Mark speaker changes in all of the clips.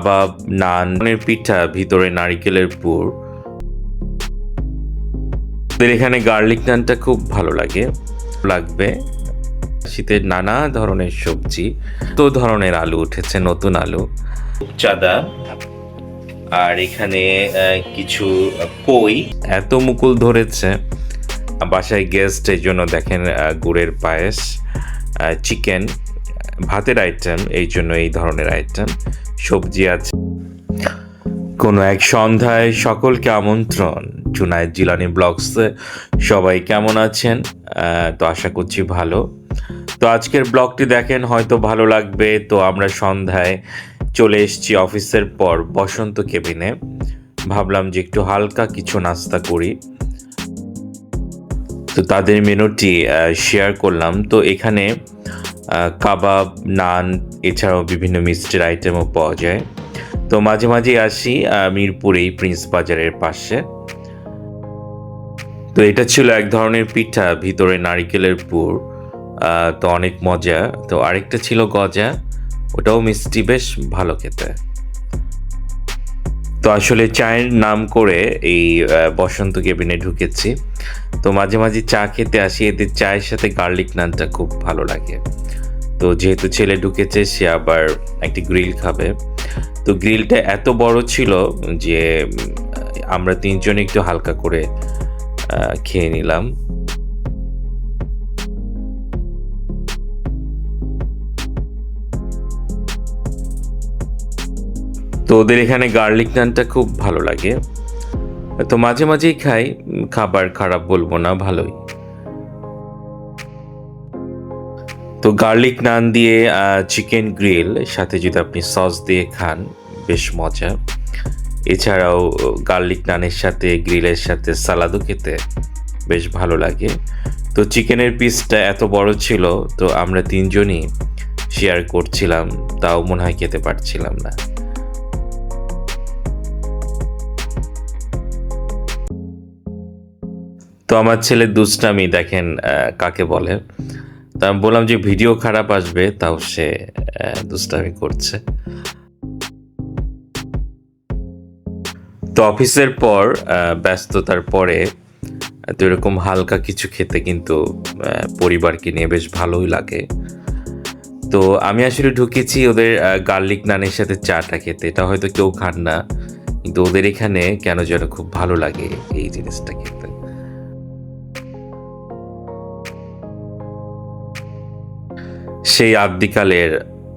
Speaker 1: কাবাব, নান, পিঠা, ভিতরে নারিকেলের পুর। এখানে গার্লিক নানটা খুব ভালো লাগবে। শীতের নানা ধরনের সবজি, তো ধরনের আলু উঠেছে, নতুন আলু, চাদা, আর এখানে কিছু পই। এত মুকুল ধরেছে বাসায় গেস্ট, এই জন্য দেখেন গুড়ের পায়েস, চিকেন, ভাতের আইটেম, এই জন্য এই ধরনের আইটেম, সবজি আছে। কোনো এক সন্ধ্যায় সকলকে আমন্ত্রণ জুনায়েদ জিলানী ব্লগসে। সবাই কেমন আছেন? তো আশা করছি ভালো। তো আজকের ব্লগটি দেখেন, হয়তো ভালো লাগবে। তো আমরা সন্ধ্যায় চলে এসেছি অফিসের পর বসন্ত কেবিনে। ভাবলাম যে একটু হালকা কিছু নাস্তা করি, তো তাদের মেনুটি শেয়ার করলাম। তো এখানে কাবাব, নান, এছাড়াও বিভিন্ন মিষ্টির আইটেমও পাওয়া যায়। তো মাঝে মাঝে আসি মিরপুরেই, প্রিন্স বাজারের পাশে। তো এটা ছিল এক ধরনের পিঠা, ভিতরে নারিকেলের পুর, তো অনেক মজা। তো আরেকটা ছিল গজা, ওটাও মিষ্টি, বেশ ভালো খেতে। তো আসলে চায়ের নাম করে এই বসন্ত কেবিনে ঢুকেছি। তো মাঝে মাঝে চা খেতে আসি, এদের চায়ের সাথে গার্লিক নানটা খুব ভালো লাগে। তো যেহেতু ছেলে ঢুকেছে, সে আবার একটি গ্রিল খাবে। তো গ্রিলটা এত বড় ছিল যে আমরা তিনজন একটু হালকা করে খেয়ে নিলাম। তো ওদের এখানে গার্লিক নানটা খুব ভালো লাগে। তো মাঝে মাঝেই খাই, খাবার খারাপ বলবো না, ভালোই। তো গার্লিক নান দিয়ে চিকেন গ্রিল, সাথে যদি আপনি সস দিয়ে খান, বেশ মজা। এছাড়াও গার্লিক নানের সাথে, গ্রিলের সাথে সালাদও খেতে বেশ ভালো লাগে। তো চিকেনের পিসটা এত বড় ছিল, তো আমরা তিনজনই শেয়ার করছিলাম, তাও মনে হয় খেতে পারছিলাম না। তো আমার ছেলে দুষ্টামি দেখেন কাকে বলে। তা আমি বললাম যে ভিডিও খারাপ আসবে, তাও সে দুষ্টামি করছে। তো অফিসের পর ব্যস্ততার পরে তো এরকম হালকা কিছু খেতে কিন্তু পরিবারকে নিয়ে বেশ ভালোই লাগে। তো আমি আসলে ঢুকেছি ওদের গার্লিক নানের সাথে চাটা খেতে। এটা হয়তো কেউ খান না, কিন্তু ওদের এখানে কেন যেন খুব ভালো লাগে এই জিনিসটা খেতে। সেই আদ্যিকালের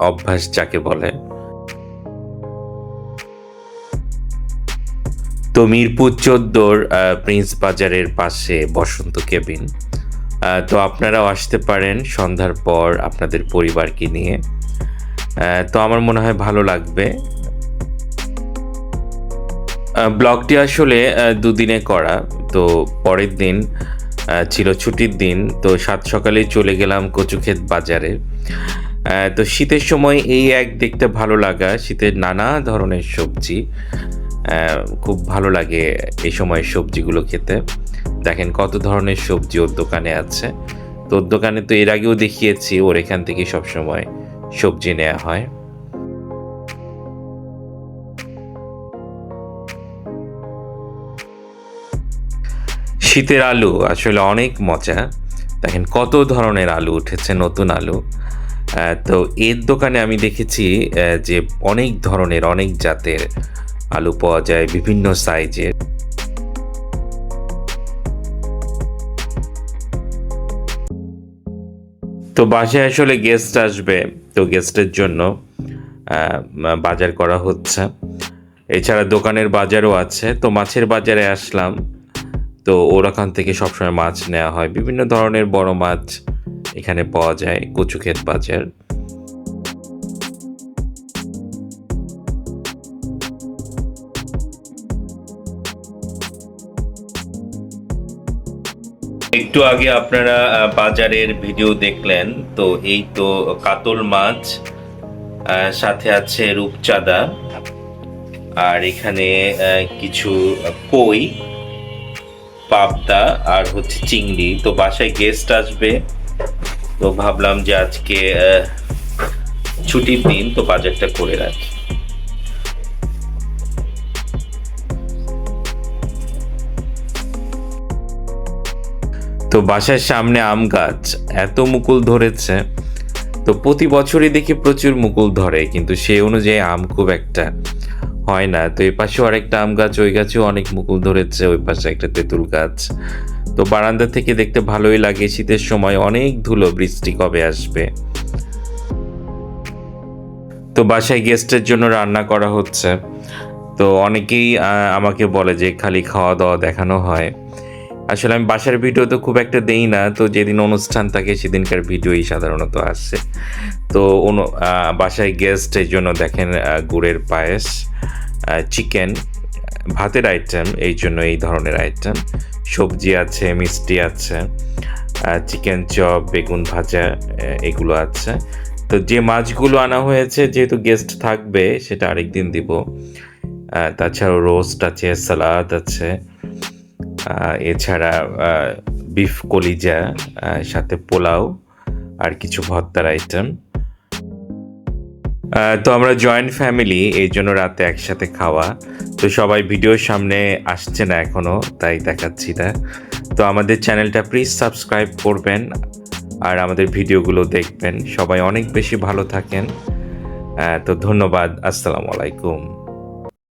Speaker 1: অভ্যাস যাকে বলে। তো মিরপুর 14 প্রিন্স বাজারের পাশে বসন্ত কেবিন। তো আপনারাও আসতে পারেন সন্ধ্যার পর আপনাদের পরিবারকে নিয়ে। তো আমার মনে হয় ভালো লাগবে। ব্লগটি আসলে দুদিনে করা। তো পরের দিন ছিল ছুটির দিন, তো সাত সকালেই চলে গেলাম কচুক্ষেত বাজারে। তো শীতের সময় এই এক দেখতে ভালো লাগা, শীতের নানা ধরনের সবজি, খুব ভালো লাগে এই সময় সবজিগুলো খেতে। দেখেন কত ধরনের সবজি ওর দোকানে আছে। তো ওর দোকানে তো এর আগেও দেখিয়েছি, ওর এখান থেকে সবসময় সবজি নেওয়া হয়। শীতের আলু আসলে অনেক মজা। দেখেন কত ধরনের আলু উঠেছে, নতুন আলু। তো এর দোকানে আমি দেখেছি যে অনেক ধরনের, অনেক জাতের আলু পাওয়া যায়, বিভিন্ন সাইজের। তো বাসায় আসলে গেস্ট আসবে, তো গেস্টের জন্য বাজার করা হচ্ছে। এছাড়া দোকানের বাজারও আছে। তো মাছের বাজারে আসলাম। তো ওর ওখান থেকে সবসময় মাছ নেওয়া হয়, বিভিন্ন ধরনের বড় মাছ এখানে পাওয়া যায়, কচুক্ষেত বাজার। একটু আগে আপনারা বাজারের ভিডিও দেখলেন। তো এই তো কাতল মাছ, সাথে আছে রূপচাঁদা, আর এখানে কিছু কই, পাবদা, আর হচ্ছে চিংড়ি। তো বাসায় গেস্ট আসবে, তো ভাবলাম যে আজকে ছুটির দিন, তো বাজারটা করে রাখি। তো বাসার সামনে আম গাছ এত মুকুল ধরেছে, তো প্রতি বছরই দেখি প্রচুর মুকুল ধরে, কিন্তু সেই অনুযায়ী আম খুব একটা হয় না। তো এই পাশেও আরেকটা আম গাছ, ওই গাছেও অনেক মুকুল ধরেছে, ওই পাশে একটা তেঁতুল গাছ। তো বারান্দা থেকে দেখতে ভালোই লাগে। শীতের সময় অনেক ধুলো, বৃষ্টি কবে আসবে। তো বাসায় গেস্টের জন্য রান্না করা হচ্ছে। তো অনেকেই আমাকে বলে যে খালি খাওয়া দাওয়া দেখানো হয়। আসলে আমি বাসার ভিডিও তো খুব একটা দেই না, তো যেদিন অনুষ্ঠান থাকে সেদিনকার ভিডিওই সাধারণত আসে। তো বাসায় গেস্টের জন্য দেখেন গুড়ের পায়েস, চিকেন, ভাতের আইটেম, এই জন্য এই ধরনের আইটেম, সবজি আছে, মিষ্টি আছে, চিকেন চপ, বেগুন ভাজা, এগুলো আছে। তো যে মাছগুলো আনা হয়েছে, যেহেতু গেস্ট থাকবে, সেটা আরেকদিন দিব। তাছাড়াও রোস্ট আছে, সালাদ আছে, এছাড়া বিফ কলিজা, সাথে পোলাও আর কিছু ভর্তার আইটেম। তো আমরা জয়েন্ট ফ্যামিলি, এই জন্য রাতে একসাথে খাওয়া। তো সবাই ভিডিওর সামনে আসছে না এখনো, তাই দেখাচ্ছি না। তো আমাদের চ্যানেলটা প্লিজ সাবস্ক্রাইব করবেন আর আমাদের ভিডিওগুলো দেখবেন। সবাই অনেক বেশি ভালো থাকেন। তো ধন্যবাদ। আসসালামু আলাইকুম।